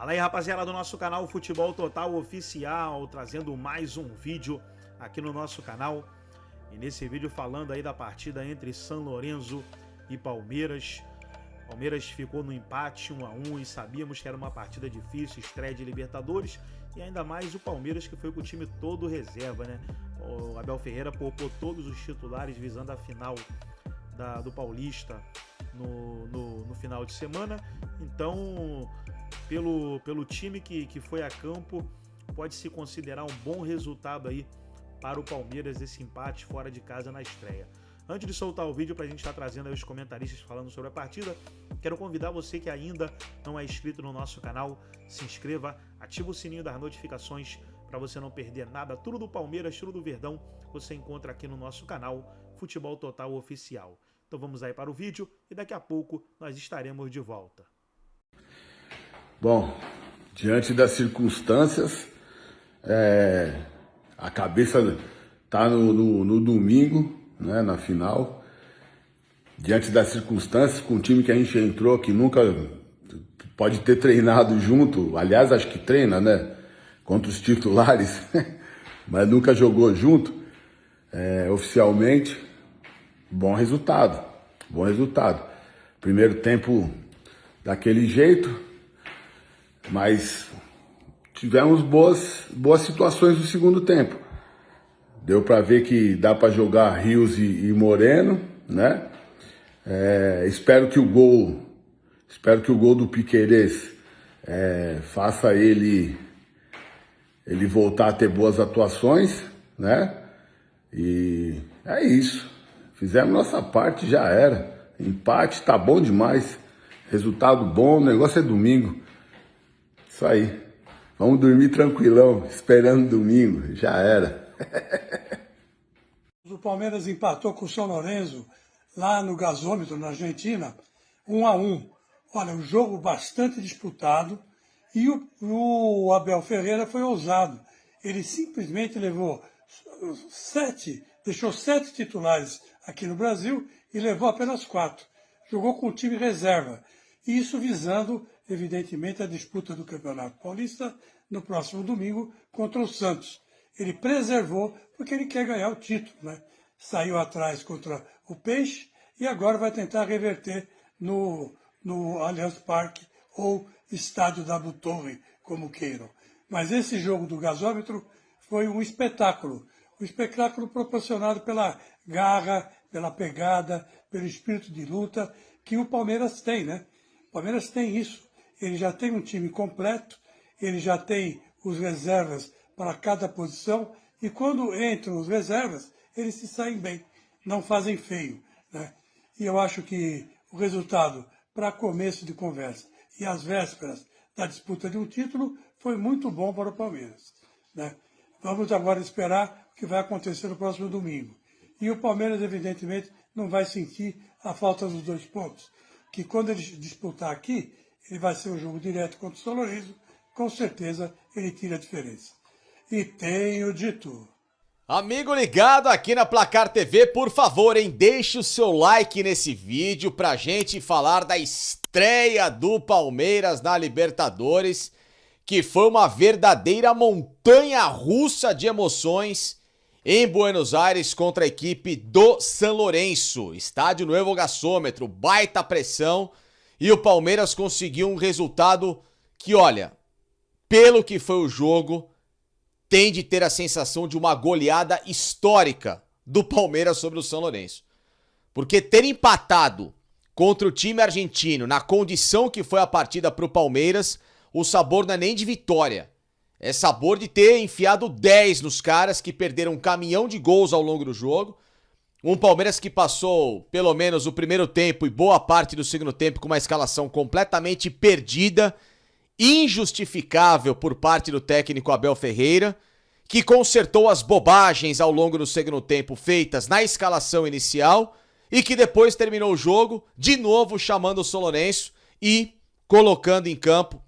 Fala aí, rapaziada do nosso canal Futebol Total Oficial, trazendo mais um vídeo aqui no nosso canal. E nesse vídeo falando aí da partida entre São Lourenço e Palmeiras. Palmeiras ficou no empate 1 a 1 e sabíamos que era uma partida difícil, estreia de Libertadores, e ainda mais o Palmeiras, que foi com o time todo reserva, né? O Abel Ferreira poupou todos os titulares visando a final do Paulista no final de semana. Então, pelo time que foi a campo, pode-se considerar um bom resultado aí para o Palmeiras, esse empate fora de casa na estreia. Antes de soltar o vídeo para a gente estar trazendo aí os comentaristas falando sobre a partida, quero convidar você que ainda não é inscrito no nosso canal, se inscreva, ativa o sininho das notificações para você não perder nada. Tudo do Palmeiras, tudo do Verdão, você encontra aqui no nosso canal Futebol Total Oficial. Então vamos aí para o vídeo e daqui a pouco nós estaremos de volta. Bom, diante das circunstâncias, a cabeça tá no domingo, né, na final. Diante das circunstâncias, com o time que a gente entrou, que nunca pode ter treinado junto, aliás, acho que treina, né, contra os titulares, mas nunca jogou junto, oficialmente. Bom resultado. Primeiro tempo daquele jeito, mas tivemos boas situações no segundo tempo. Deu para ver que dá para jogar Rios e Moreno, né? Espero que o gol do Piquerez faça ele voltar a ter boas atuações, né? E é isso. Fizemos nossa parte, já era. Empate, tá bom demais. Resultado bom, o negócio é domingo. Isso aí. Vamos dormir tranquilão, esperando domingo. Já era. O Palmeiras empatou com o São Lourenço lá no gasômetro, na Argentina, 1 a 1. Olha, um jogo bastante disputado e o Abel Ferreira foi ousado. Ele simplesmente deixou 7 titulares aqui no Brasil e levou apenas 4. Jogou com o time reserva. E isso visando, evidentemente, a disputa do Campeonato Paulista no próximo domingo contra o Santos. Ele preservou porque ele quer ganhar o título, né? Saiu atrás contra o Peixe e agora vai tentar reverter no Allianz Parque ou Estádio da Torre, como queiram. Mas esse jogo do gasômetro foi um espetáculo proporcionado pela garra, pela pegada, pelo espírito de luta que o Palmeiras tem, né? O Palmeiras tem isso. Ele já tem um time completo, ele já tem os reservas para cada posição, e quando entram os reservas, eles se saem bem, não fazem feio, né? E eu acho que o resultado, para começo de conversa e às vésperas da disputa de um título, foi muito bom para o Palmeiras, né? Vamos agora esperar o que vai acontecer no próximo domingo. E o Palmeiras, evidentemente, não vai sentir a falta dos 2 pontos, que quando ele disputar aqui, ele vai ser um jogo direto contra o São Lourenço, com certeza ele tira a diferença. E tenho dito. Amigo ligado aqui na Placar TV, por favor, deixe o seu like nesse vídeo pra gente falar da estreia do Palmeiras na Libertadores, que foi uma verdadeira montanha-russa de emoções em Buenos Aires contra a equipe do São Lourenço. Estádio Nuevo Gasômetro, baita pressão, e o Palmeiras conseguiu um resultado que, olha, pelo que foi o jogo, tem de ter a sensação de uma goleada histórica do Palmeiras sobre o São Lourenço. Porque ter empatado contra o time argentino na condição que foi a partida para o Palmeiras, o sabor não é nem de vitória. É sabor de ter enfiado 10 nos caras que perderam um caminhão de gols ao longo do jogo. Um Palmeiras que passou pelo menos o primeiro tempo e boa parte do segundo tempo com uma escalação completamente perdida, injustificável por parte do técnico Abel Ferreira, que consertou as bobagens ao longo do segundo tempo feitas na escalação inicial e que depois terminou o jogo de novo chamando o São Lourenço e colocando em campo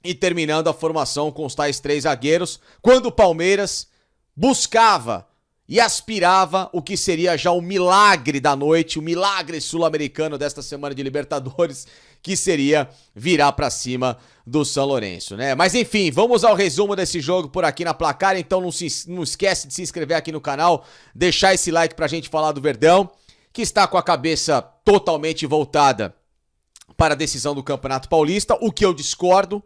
e terminando a formação com os tais 3 zagueiros, quando o Palmeiras buscava e aspirava o que seria já o milagre da noite, o milagre sul-americano desta semana de Libertadores, que seria virar pra cima do São Lourenço, né? Mas enfim, vamos ao resumo desse jogo por aqui na Placar, então não esquece de se inscrever aqui no canal, deixar esse like pra gente falar do Verdão, que está com a cabeça totalmente voltada para a decisão do Campeonato Paulista, o que eu discordo,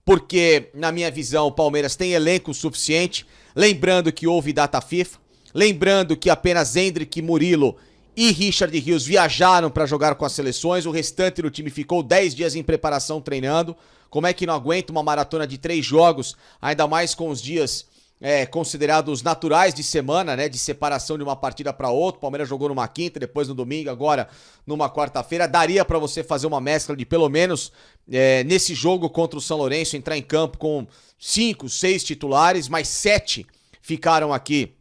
porque na minha visão o Palmeiras tem elenco suficiente, lembrando que houve data FIFA, lembrando que apenas Hendrick, Murilo e Richard Rios viajaram para jogar com as seleções, o restante do time ficou 10 dias em preparação treinando. Como é que não aguenta uma maratona de 3 jogos, ainda mais com os dias considerados naturais de semana, né, de separação de uma partida para outra? O Palmeiras jogou numa quinta, depois no domingo, agora numa quarta-feira. Daria para você fazer uma mescla de pelo menos nesse jogo contra o São Lourenço entrar em campo com 5, 6 titulares, mas 7 ficaram aqui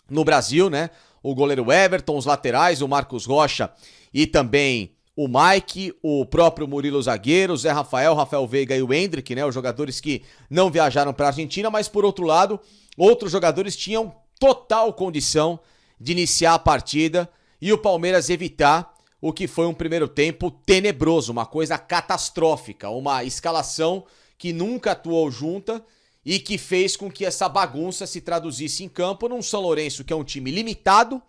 no Brasil, né? O goleiro Everton, os laterais, o Marcos Rocha e também o Mike, o próprio Murilo zagueiro, o Zé Rafael, Rafael Veiga e o Hendrick, né? Os jogadores que não viajaram para a Argentina, mas por outro lado, outros jogadores tinham total condição de iniciar a partida e o Palmeiras evitar o que foi um primeiro tempo tenebroso, uma coisa catastrófica, uma escalação que nunca atuou junta e que fez com que essa bagunça se traduzisse em campo num São Lourenço que é um time limitado,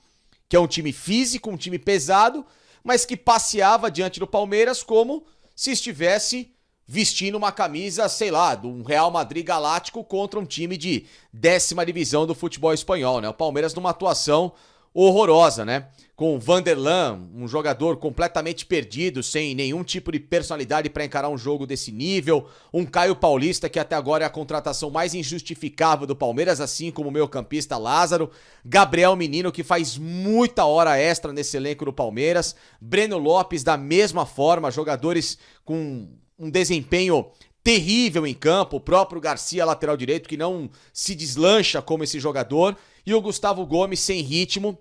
que é um time físico, um time pesado, mas que passeava diante do Palmeiras como se estivesse vestindo uma camisa, sei lá, de um Real Madrid galáctico contra um time de 10ª divisão do futebol espanhol, né? O Palmeiras numa atuação horrorosa, né? Com o Vanderlan, um jogador completamente perdido, sem nenhum tipo de personalidade para encarar um jogo desse nível. Um Caio Paulista, que até agora é a contratação mais injustificável do Palmeiras, assim como o meio-campista Lázaro. Gabriel Menino, que faz muita hora extra nesse elenco do Palmeiras. Breno Lopes, da mesma forma, jogadores com um desempenho terrível em campo. O próprio Garcia, lateral direito, que não se deslancha como esse jogador. E o Gustavo Gomes sem ritmo,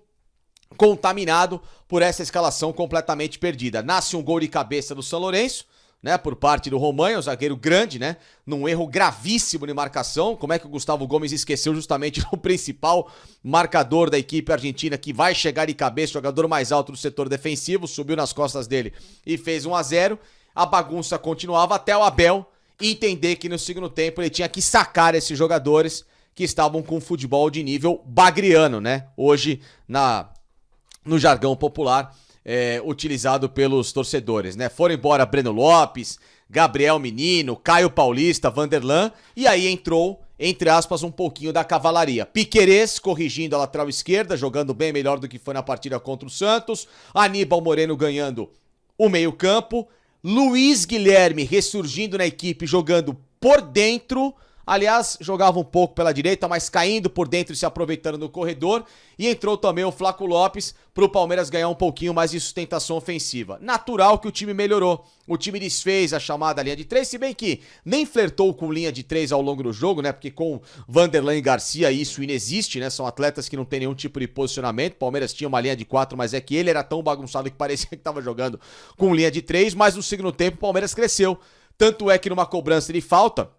contaminado por essa escalação completamente perdida. Nasce um gol de cabeça do São Lourenço, né, por parte do Romagnoli, um zagueiro grande, né, num erro gravíssimo de marcação. Como é que o Gustavo Gomes esqueceu justamente o principal marcador da equipe argentina, que vai chegar de cabeça, jogador mais alto do setor defensivo, subiu nas costas dele e fez 1-0. A bagunça continuava até o Abel entender que no segundo tempo ele tinha que sacar esses jogadores que estavam com futebol de nível bagriano, né? Hoje, no jargão popular, utilizado pelos torcedores, né? Foram embora Breno Lopes, Gabriel Menino, Caio Paulista, Vanderlan, e aí entrou, entre aspas, um pouquinho da cavalaria. Piquerez corrigindo a lateral esquerda, jogando bem melhor do que foi na partida contra o Santos. Aníbal Moreno ganhando o meio-campo. Luiz Guilherme ressurgindo na equipe, jogando por dentro. Aliás, jogava um pouco pela direita, mas caindo por dentro e se aproveitando no corredor. E entrou também o Flaco Lopes para o Palmeiras ganhar um pouquinho mais de sustentação ofensiva. Natural que o time melhorou. O time desfez a chamada linha de 3, se bem que nem flertou com linha de 3 ao longo do jogo, né? Porque com Vanderlan e Garcia isso inexiste, né? São atletas que não tem nenhum tipo de posicionamento. O Palmeiras tinha uma linha de 4, mas é que ele era tão bagunçado que parecia que estava jogando com linha de 3. Mas no segundo tempo o Palmeiras cresceu. Tanto é que numa cobrança de falta,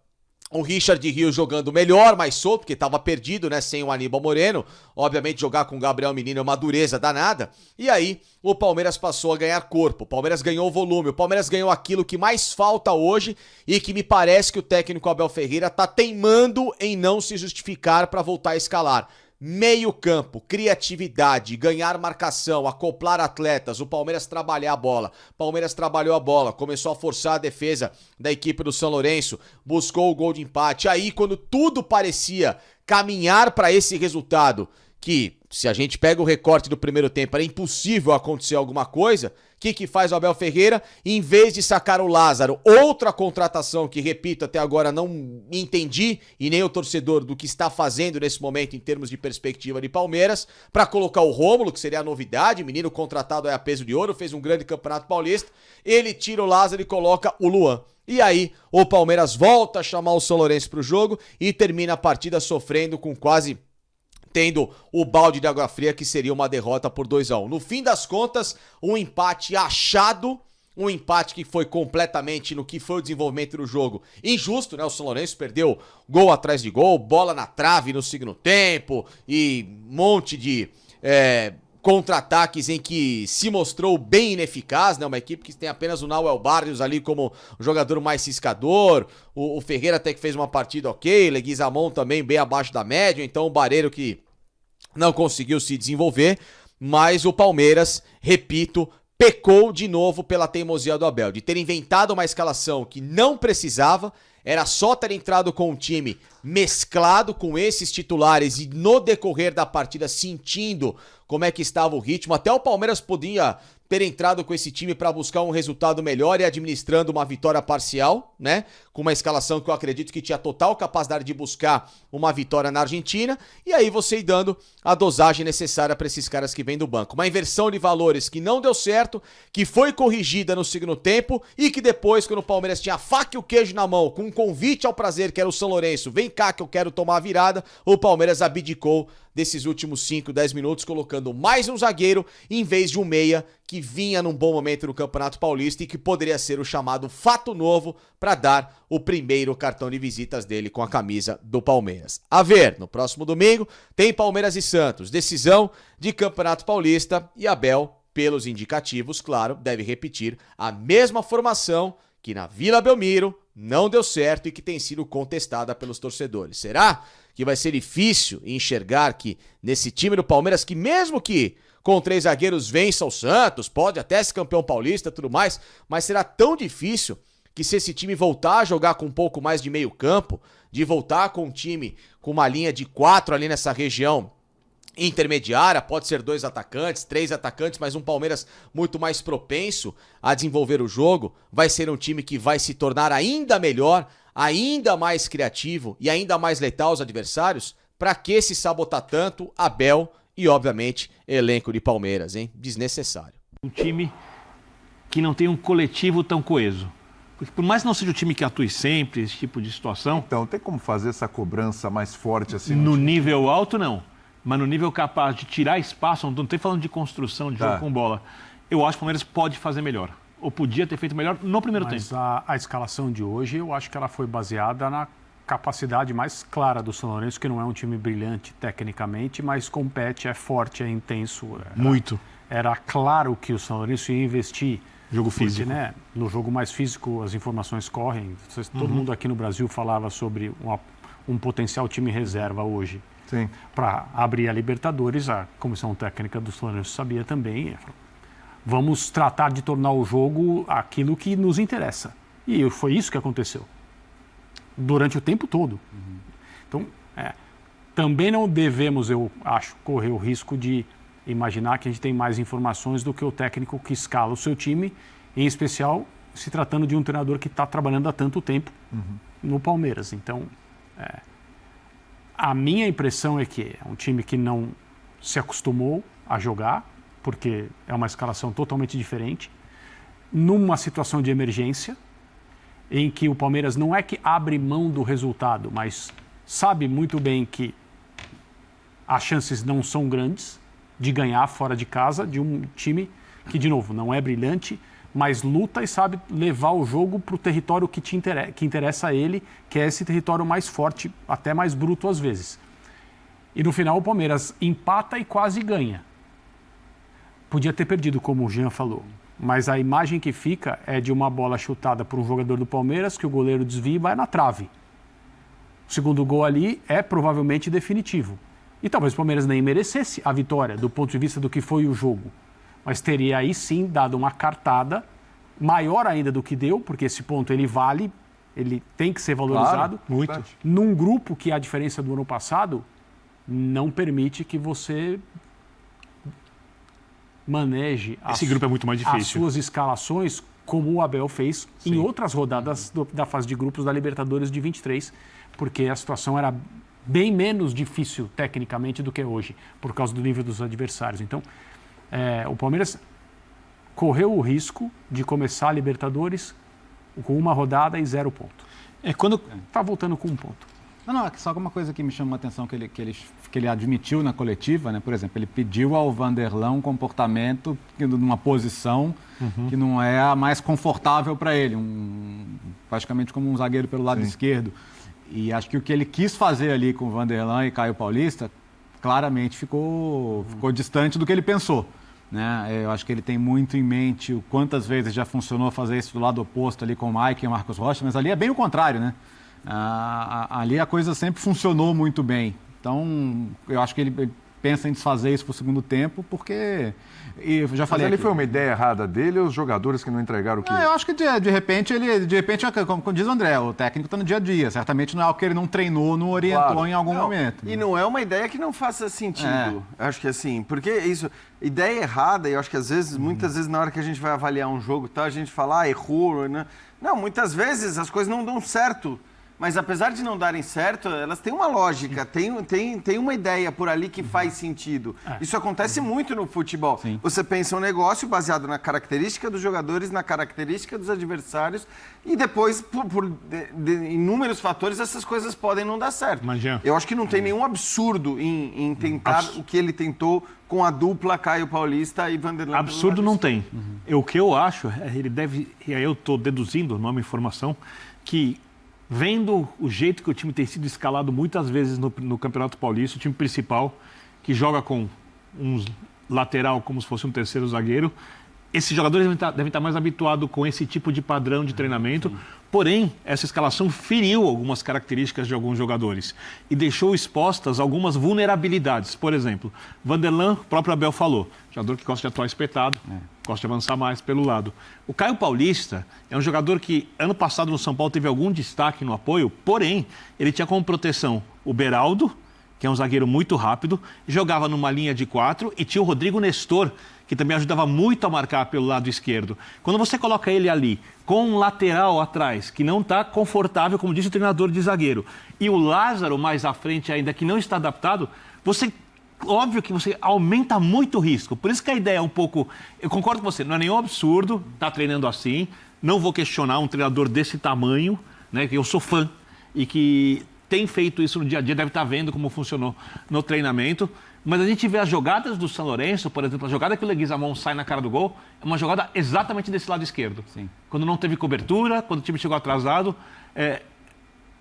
o Richard Rios jogando melhor, mais solto, porque estava perdido, né, sem o Aníbal Moreno. Obviamente jogar com o Gabriel Menino é uma dureza danada. E aí o Palmeiras passou a ganhar corpo, o Palmeiras ganhou volume, o Palmeiras ganhou aquilo que mais falta hoje e que me parece que o técnico Abel Ferreira tá teimando em não se justificar para voltar a escalar. Meio campo, criatividade, ganhar marcação, acoplar atletas, o Palmeiras trabalhar a bola. Palmeiras trabalhou a bola, começou a forçar a defesa da equipe do São Lourenço, buscou o gol de empate. Aí, quando tudo parecia caminhar para esse resultado, que se a gente pega o recorte do primeiro tempo, era impossível acontecer alguma coisa, o que faz o Abel Ferreira? Em vez de sacar o Lázaro, outra contratação que, repito, até agora não entendi, e nem o torcedor do que está fazendo nesse momento em termos de perspectiva de Palmeiras, para colocar o Rômulo, que seria a novidade, menino contratado a peso de ouro, fez um grande campeonato paulista, ele tira o Lázaro e coloca o Luan. E aí, o Palmeiras volta a chamar o São Lourenço para o jogo e termina a partida sofrendo com quase tendo o balde de água fria, que seria uma derrota por 2-1. No fim das contas, um empate achado Um empate que foi completamente no que foi o desenvolvimento do jogo injusto, né? O São Lourenço perdeu gol atrás de gol, bola na trave no segundo tempo e um monte de contra-ataques em que se mostrou bem ineficaz, né? Uma equipe que tem apenas o Nauel Barrios ali como o jogador mais ciscador, o Ferreira até que fez uma partida ok, Leguizamon também bem abaixo da média, então o Barreiro que não conseguiu se desenvolver, mas o Palmeiras, repito, pecou de novo pela teimosia do Abel, de ter inventado uma escalação que não precisava, era só ter entrado com um time mesclado com esses titulares e no decorrer da partida sentindo como é que estava o ritmo. Até o Palmeiras podia ter entrado com esse time para buscar um resultado melhor e administrando uma vitória parcial, né? Com uma escalação que eu acredito que tinha total capacidade de buscar uma vitória na Argentina. E aí você ir dando a dosagem necessária para esses caras que vêm do banco. Uma inversão de valores que não deu certo, que foi corrigida no segundo tempo e que depois, quando o Palmeiras tinha a faca e o queijo na mão, com um convite ao prazer que era o São Lourenço, vem cá que eu quero tomar a virada, o Palmeiras abdicou desses últimos 5, 10 minutos, colocando mais um zagueiro em vez de um meia que vinha num bom momento no Campeonato Paulista e que poderia ser o chamado fato novo para dar o primeiro cartão de visitas dele com a camisa do Palmeiras. A ver, no próximo domingo tem Palmeiras e Santos, decisão de Campeonato Paulista e Abel, pelos indicativos, claro, deve repetir a mesma formação que na Vila Belmiro não deu certo e que tem sido contestada pelos torcedores. Será que vai ser difícil enxergar que nesse time do Palmeiras, que mesmo que com 3 zagueiros vença o Santos, pode até ser campeão paulista e tudo mais, mas será tão difícil que se esse time voltar a jogar com um pouco mais de meio campo, de voltar com um time com uma linha de 4 ali nessa região intermediária, pode ser 2 atacantes, 3 atacantes, mas um Palmeiras muito mais propenso a desenvolver o jogo, vai ser um time que vai se tornar ainda melhor, ainda mais criativo e ainda mais letal aos adversários? Pra que se sabotar tanto Abel e, obviamente, elenco de Palmeiras, hein? Desnecessário. Um time que não tem um coletivo tão coeso. Porque por mais que não seja o time que atue sempre, esse tipo de situação... Então, tem como fazer essa cobrança mais forte assim? No nível alto, não. Mas no nível capaz de tirar espaço, não estou falando de construção de jogo com bola, eu acho que o Palmeiras pode fazer melhor. Ou podia ter feito melhor no primeiro tempo. Mas a escalação de hoje, eu acho que ela foi baseada na capacidade mais clara do São Lourenço, que não é um time brilhante tecnicamente, mas compete, é forte, é intenso. Muito. Era claro que o São Lourenço ia investir. Jogo físico. Porque, né, no jogo mais físico as informações correm. Todo mundo aqui no Brasil falava sobre um potencial time reserva hoje. Para abrir a Libertadores, a comissão técnica do São Lourenço sabia também. Vamos tratar de tornar o jogo aquilo que nos interessa. E foi isso que aconteceu. Durante o tempo todo. Então, também não devemos, eu acho, correr o risco de imaginar que a gente tem mais informações do que o técnico que escala o seu time, em especial se tratando de um treinador que está trabalhando há tanto tempo no Palmeiras. Então, a minha impressão é que é um time que não se acostumou a jogar, porque é uma escalação totalmente diferente, numa situação de emergência, em que o Palmeiras não é que abre mão do resultado, mas sabe muito bem que as chances não são grandes de ganhar fora de casa de um time que, de novo, não é brilhante, mas luta e sabe levar o jogo para o território que interessa a ele, que é esse território mais forte, até mais bruto às vezes. E no final o Palmeiras empata e quase ganha. Podia ter perdido, como o Jean falou, mas a imagem que fica é de uma bola chutada por um jogador do Palmeiras, que o goleiro desvia e vai na trave. O segundo gol ali é provavelmente definitivo. E talvez o Palmeiras nem merecesse a vitória, do ponto de vista do que foi o jogo. Mas teria aí sim dado uma cartada maior ainda do que deu, porque esse ponto ele vale, ele tem que ser valorizado. Claro, muito. Num grupo que, a diferença do ano passado, não permite que você maneje esse grupo é muito mais difícil. As suas escalações, como o Abel fez em outras rodadas da fase de grupos da Libertadores de 23, porque a situação era bem menos difícil tecnicamente do que é hoje, por causa do nível dos adversários. Então, o Palmeiras correu o risco de começar a Libertadores com uma rodada e 0 ponto. Quando está voltando com 1 ponto. Não, só alguma coisa que me chamou a atenção que ele admitiu na coletiva, né? Por exemplo, ele pediu ao Vanderlan um comportamento numa posição que não é a mais confortável para ele, praticamente como um zagueiro pelo lado esquerdo. E acho que o que ele quis fazer ali com o Vanderlan e Caio Paulista claramente ficou distante do que ele pensou. Né? Eu acho que ele tem muito em mente o quantas vezes já funcionou fazer isso do lado oposto ali com o Mike e o Marcos Rocha, mas ali é bem o contrário, né? Ali a coisa sempre funcionou muito bem. Então, eu acho que ele pensa em desfazer isso para o segundo tempo, porque... E eu já falei mas ali aqui. foi uma ideia errada dele ou os jogadores que não entregaram o que... Eu acho que de repente, como diz o André, o técnico está no dia a dia. Certamente não é algo que ele não treinou, não orientou em algum momento. E não é uma ideia que não faça sentido. Acho que assim, porque isso, ideia errada, e eu acho que às vezes, muitas vezes na hora que a gente vai avaliar um jogo, tá, a gente fala, errou, né? Não, muitas vezes as coisas não dão certo. Mas apesar de não darem certo, elas têm uma lógica, tem uma ideia por ali que faz sentido. Isso acontece muito no futebol. Sim. Você pensa um negócio baseado na característica dos jogadores, na característica dos adversários, e depois, por inúmeros fatores, essas coisas podem não dar certo. Imagina. Eu acho que não tem nenhum absurdo em tentar o que ele tentou com a dupla Caio Paulista e Vanderlan. Absurdo não tem. O que eu acho, ele deve, e aí eu estou deduzindo uma informação, que vendo o jeito que o time tem sido escalado muitas vezes no Campeonato Paulista, o time principal, que joga com um lateral como se fosse um terceiro zagueiro, esses jogadores devem estar mais habituados com esse tipo de padrão de treinamento. Sim. Porém, essa escalação feriu algumas características de alguns jogadores e deixou expostas algumas vulnerabilidades. Por exemplo, Vanderlan, o próprio Abel falou, jogador que gosta de atuar espetado, gosta de avançar mais pelo lado. O Caio Paulista é um jogador que, ano passado no São Paulo, teve algum destaque no apoio, porém, ele tinha como proteção o Beraldo, que é um zagueiro muito rápido, jogava numa linha de 4, e tinha o Rodrigo Nestor, que também ajudava muito a marcar pelo lado esquerdo. Quando você coloca ele ali, com um lateral atrás, que não está confortável, como disse o treinador de zagueiro, e o Lázaro mais à frente ainda, que não está adaptado, óbvio que você aumenta muito o risco. Por isso que a ideia é um pouco... Eu concordo com você, não é nenhum absurdo estar treinando assim, não vou questionar um treinador desse tamanho, né, que eu sou fã, e que tem feito isso no dia a dia, deve estar vendo como funcionou no treinamento. Mas a gente vê as jogadas do São Lourenço, por exemplo, a jogada que o Leguizamon sai na cara do gol, é uma jogada exatamente desse lado esquerdo. Sim. Quando não teve cobertura, quando o time chegou atrasado.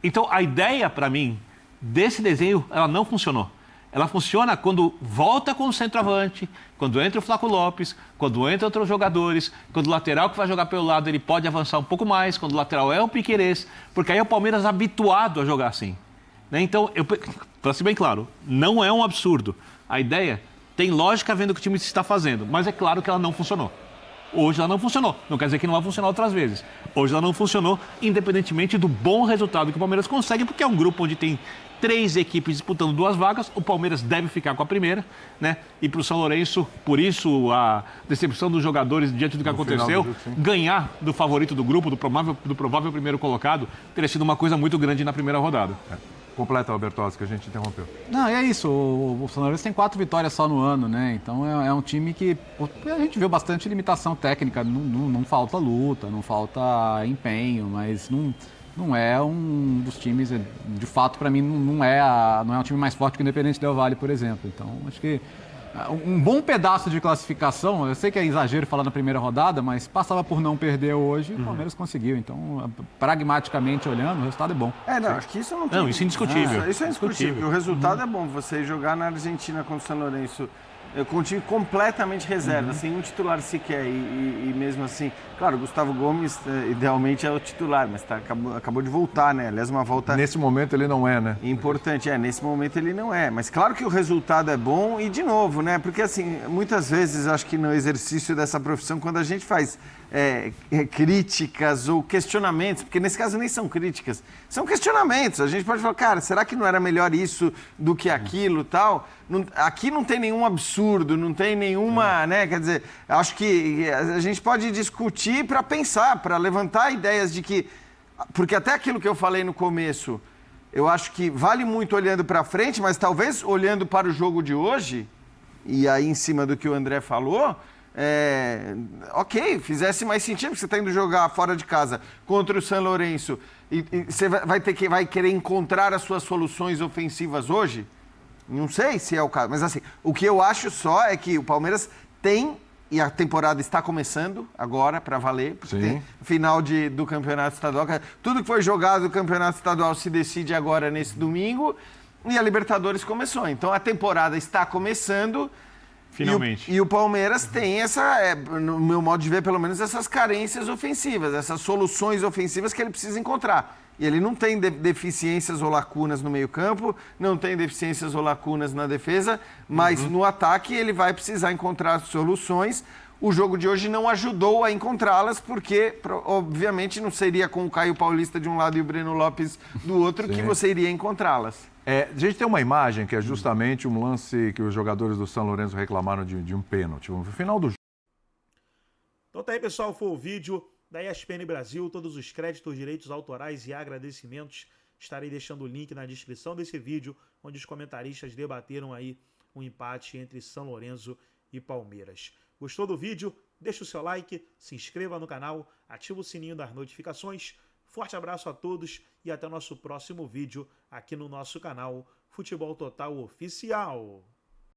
Então, a ideia, para mim, desse desenho, ela não funcionou. Ela funciona quando volta com o centroavante, quando entra o Flaco Lopes, quando entra outros jogadores, quando o lateral que vai jogar pelo lado ele pode avançar um pouco mais, quando o lateral é o Piquerez, porque aí é o Palmeiras habituado a jogar assim. Então, para ser bem claro, não é um absurdo. A ideia tem lógica vendo o que o time está fazendo, mas é claro que ela não funcionou. Hoje ela não funcionou. Não quer dizer que não vai funcionar outras vezes. Hoje ela não funcionou, independentemente do bom resultado que o Palmeiras consegue, porque é um grupo onde tem 3 equipes disputando 2 vagas. O Palmeiras deve ficar com a primeira, né? E para o São Lourenço, por isso a decepção dos jogadores diante do que aconteceu, ganhar do favorito do grupo, do provável primeiro colocado, teria sido uma coisa muito grande na primeira rodada. Completa, Albertozzi, que a gente interrompeu. Não, é isso. O São Lourenço tem 4 vitórias só no ano, né? Então é um time que a gente viu bastante limitação técnica. Não falta luta, não falta empenho, mas não é um dos times, de fato, para mim, não é um time mais forte que o Independente Del Valle, por exemplo. Então, acho que um bom pedaço de classificação, eu sei que é exagero falar na primeira rodada, mas passava por não perder hoje, o Palmeiras conseguiu. Então, pragmaticamente olhando, o resultado é bom. Acho que isso não tem... Não, isso é indiscutível. Isso é indiscutível. O resultado é bom. Você jogar na Argentina contra o São Lourenço com um time completamente reserva, sem um titular sequer, e mesmo assim, claro, o Gustavo Gomes idealmente é o titular, mas acabou de voltar, né? Aliás, uma volta... Nesse momento ele não é, né? Importante, nesse momento ele não é, mas claro que o resultado é bom e, de novo, né? Porque, assim, muitas vezes, acho que no exercício dessa profissão, quando a gente faz críticas ou questionamentos, porque nesse caso nem são críticas, são questionamentos. A gente pode falar, cara, será que não era melhor isso do que aquilo, tal? Aqui não tem nenhum absurdo, não tem nenhuma, né? Quer dizer, acho que a gente pode discutir para pensar, para levantar ideias de que... Porque até aquilo que eu falei no começo, eu acho que vale muito olhando para frente, mas talvez olhando para o jogo de hoje, e aí em cima do que o André falou, ok, fizesse mais sentido, porque você está indo jogar fora de casa contra o São Lourenço e você vai querer encontrar as suas soluções ofensivas hoje? Não sei se é o caso, mas assim, o que eu acho só é que o Palmeiras tem, e a temporada está começando agora para valer, porque tem final do Campeonato Estadual, tudo que foi jogado do Campeonato Estadual se decide agora nesse domingo, e a Libertadores começou. Então a temporada está começando. Finalmente. E o Palmeiras tem no meu modo de ver, pelo menos, essas carências ofensivas, essas soluções ofensivas que ele precisa encontrar. E ele não tem deficiências ou lacunas no meio-campo, não tem deficiências ou lacunas na defesa, mas no ataque ele vai precisar encontrar soluções. O jogo de hoje não ajudou a encontrá-las, porque, obviamente, não seria com o Caio Paulista de um lado e o Breno Lopes do outro que você iria encontrá-las. A gente tem uma imagem que é justamente um lance que os jogadores do São Lourenço reclamaram de um pênalti. No final do jogo. Então tá aí, pessoal, foi o vídeo da ESPN Brasil. Todos os créditos, direitos autorais e agradecimentos estarei deixando o link na descrição desse vídeo, onde os comentaristas debateram aí um empate entre São Lourenço e Palmeiras. Gostou do vídeo? Deixa o seu like, se inscreva no canal, ativa o sininho das notificações. Forte abraço a todos e até o nosso próximo vídeo aqui no nosso canal Futebol Total Oficial.